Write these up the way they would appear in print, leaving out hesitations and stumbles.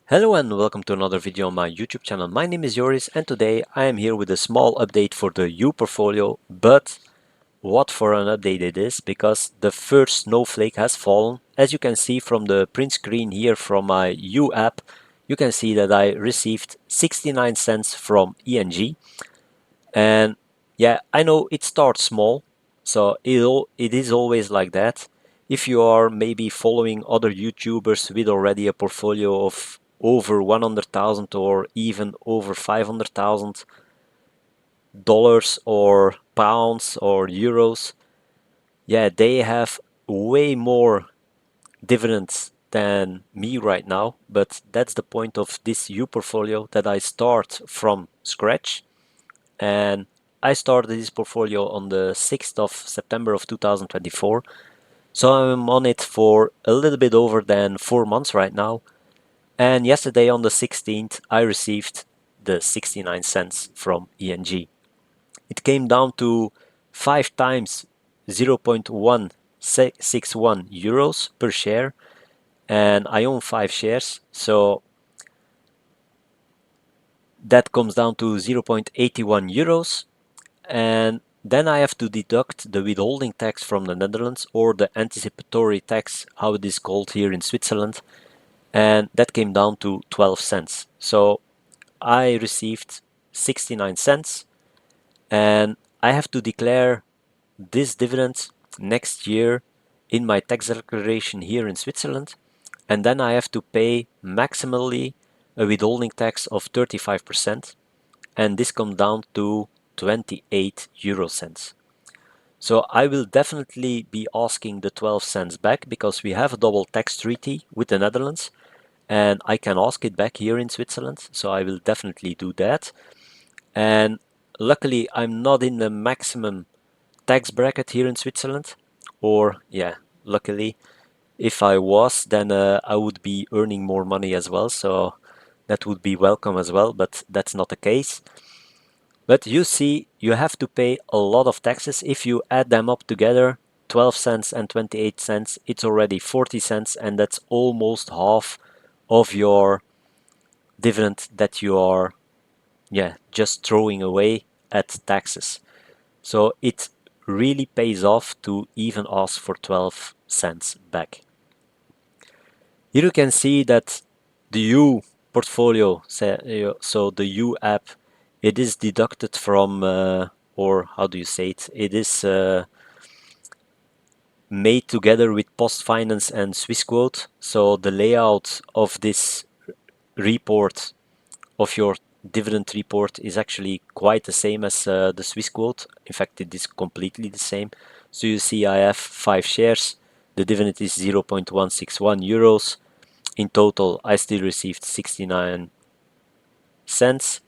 Hello and welcome to another video on my YouTube channel. My name is Joris and today I am here with a small update for the YUH-Portfolio, but what for an update it is, because the first snowflake has fallen. As you can see from the print screen here from my YUH app, you can see that I received 69 cents from ENG. And yeah, I know it starts small, so it is always like that. If you are maybe following other YouTubers with already a portfolio of over 100,000 or even over $500,000 or pounds or euros, yeah, they have way more dividends than me right now. But that's the point of this YUH portfolio, that I start from scratch. And I started this portfolio on the 6th of September of 2024. So I'm on it for a little bit over than 4 months right now. And yesterday on the 16th, I received the 69 cents from ENG. It came down to 5 times 0.161 euros per share. And I own 5 shares. So that comes down to 0.81 euros. And then I have to deduct the withholding tax from the Netherlands, or the anticipatory tax, how it is called here in Switzerland, and that came down to 12 cents. So I received 69 cents, and I have to declare this dividend next year in my tax declaration here in Switzerland, and then I have to pay maximally a withholding tax of 35%, and this comes down to 28 euro cents. So I will definitely be asking the 12 cents back, because we have a double tax treaty with the Netherlands and I can ask it back here in Switzerland. So I will definitely do that. And luckily I'm not in the maximum tax bracket here in Switzerland, or yeah, luckily. If I was, then I would be earning more money as well, so that would be welcome as well, but that's not the case. But you see, you have to pay a lot of taxes. If you add them up together, 12 cents and 28 cents, it's already 40 cents, and that's almost half of your dividend that you are just throwing away at taxes. So it really pays off to even ask for 12 cents back. Here you can see that the YUH portfolio, so the YUH app, it is deducted from, or how do you say it? It is made together with PostFinance and Swissquote. So the layout of this report, of your dividend report, is actually quite the same as the Swissquote. In fact, it is completely the same. So you see I have 5 shares. The dividend is 0.161 euros. In total, I still received 69 cents,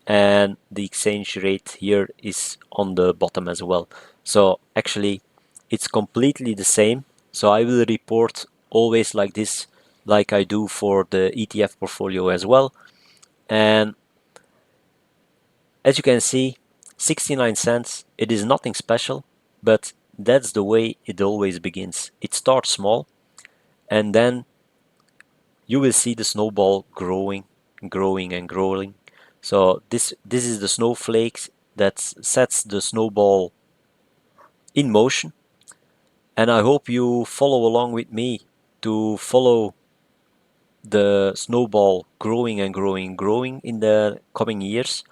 and the exchange rate here is on the bottom as well. So actually, it's completely the same. So I will report always like this, like I do for the ETF portfolio as well. And as you can see, 69 cents, it is nothing special, but that's the way it always begins. It starts small, and then you will see the snowball growing, growing and growing. So this is the snowflakes that sets the snowball in motion. And I hope you follow along with me to follow the snowball growing and growing and growing in the coming years.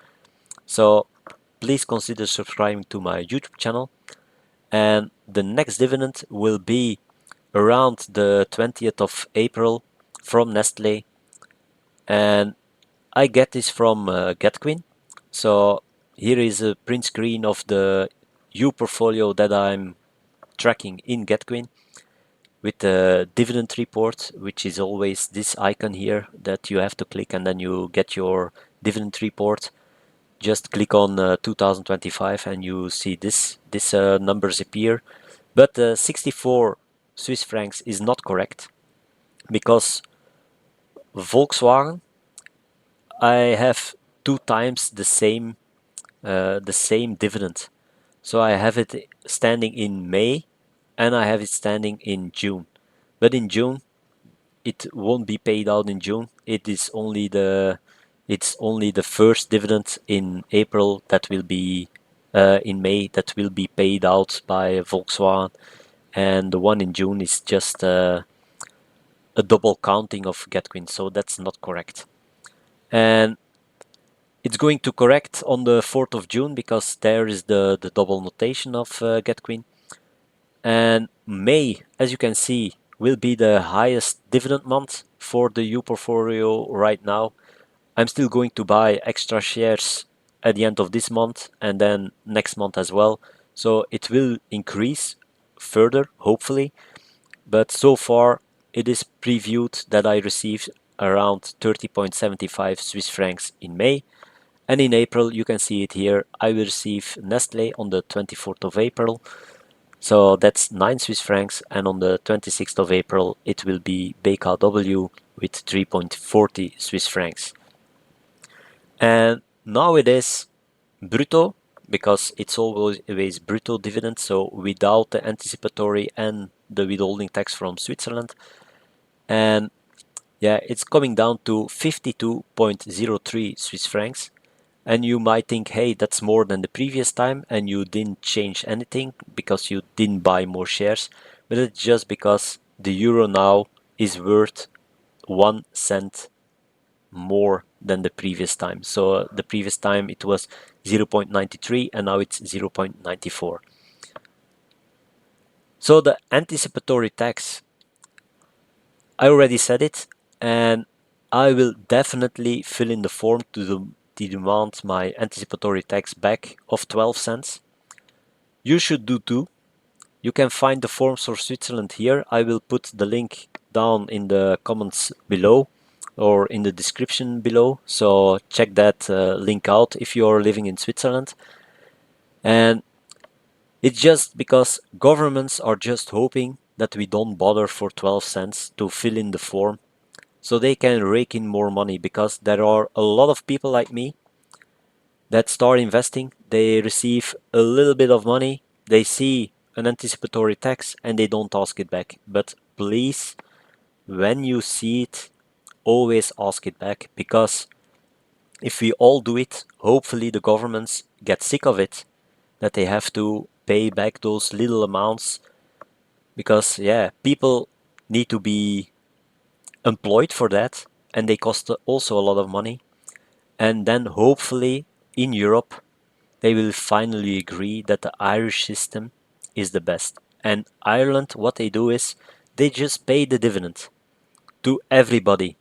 So please consider subscribing to my YouTube channel. And the next dividend will be around the 20th of April from Nestle. And I get this from Getquin. So here is a print screen of the YUH portfolio that I'm tracking in Getquin, with the dividend report, which is always this icon here that you have to click, and then you get your dividend report. Just click on 2025 and you see this numbers appear. But 64 Swiss francs is not correct, because Volkswagen, I have 2 times the same dividend. So I have it standing in May and I have it standing in June. But in June, it won't be paid out in June. It's only the first dividend in April that will be in May that will be paid out by Volkswagen, and the one in June is just a double counting of Getquin, so that's not correct. And it's going to correct on the 4th of June because there is the double notation of Getquin. And May, as you can see, will be the highest dividend month for the YUH-Portfolio right now. I'm still going to buy extra shares at the end of this month and then next month as well. So it will increase further, hopefully. But so far, it is previewed that I received around 30.75 Swiss francs in May. And in April, you can see it here, I will receive Nestle on the 24th of April. So that's 9 Swiss francs, and on the 26th of April it will be BKW with 3.40 Swiss francs. And now it is brutto, because it's always brutto dividend, so without the anticipatory and the withholding tax from Switzerland. And yeah, it's coming down to 52.03 Swiss francs. And you might think, hey, that's more than the previous time and you didn't change anything because you didn't buy more shares. But it's just because the euro now is worth 1 cent more than the previous time. So the previous time it was 0.93 and now it's 0.94. So the anticipatory tax, I already said it, and I will definitely fill in the form to demand my anticipatory tax back of 12 cents. You should do too. You can find the forms for Switzerland here. I will put the link down in the comments below or in the description below. So check that link out if you're living in Switzerland. And it's just because governments are just hoping that we don't bother for 12 cents to fill in the form so they can rake in more money, because there are a lot of people like me that start investing. They receive a little bit of money, they see an anticipatory tax and they don't ask it back. But please, when you see it, always ask it back, because if we all do it, hopefully the governments get sick of it, that they have to pay back those little amounts, because yeah, people need to be employed for that and they cost also a lot of money. And then hopefully in Europe they will finally agree that the Irish system is the best. And Ireland, what they do is they just pay the dividend to everybody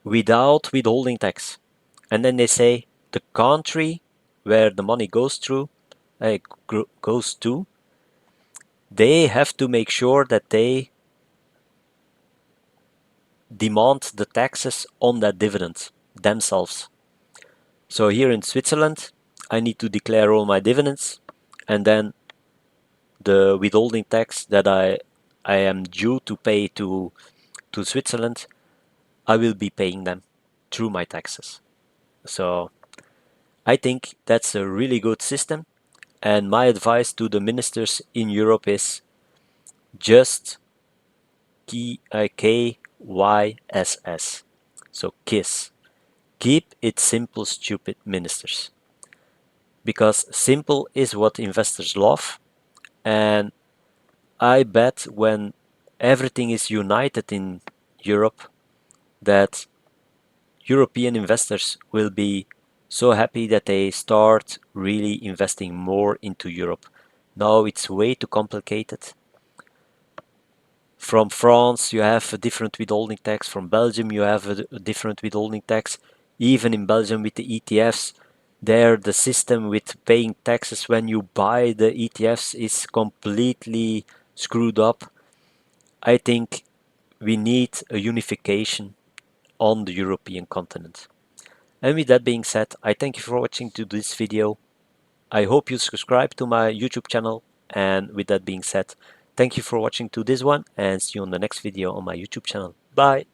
without withholding tax. And then they say the country where the money goes through, goes to, they have to make sure that they demand the taxes on that dividend themselves. So here in Switzerland, I need to declare all my dividends, and then the withholding tax that I am due to pay to Switzerland, I will be paying them through my taxes. So I think that's a really good system, and my advice to the ministers in Europe is just KYSS. So KISS. Keep it simple, stupid ministers. Because simple is what investors love, and I bet when everything is united in Europe, that European investors will be so happy that they start really investing more into Europe. Now it's way too complicated. From France you have a different withholding tax, from Belgium you have a different withholding tax. Even in Belgium with the ETFs, there the system with paying taxes when you buy the ETFs is completely screwed up. I think we need a unification on the European continent. And with that being said, I thank you for watching to this video. I hope you subscribe to my YouTube channel. And with that being said, thank you for watching to this one, and see you on the next video on my YouTube channel. Bye!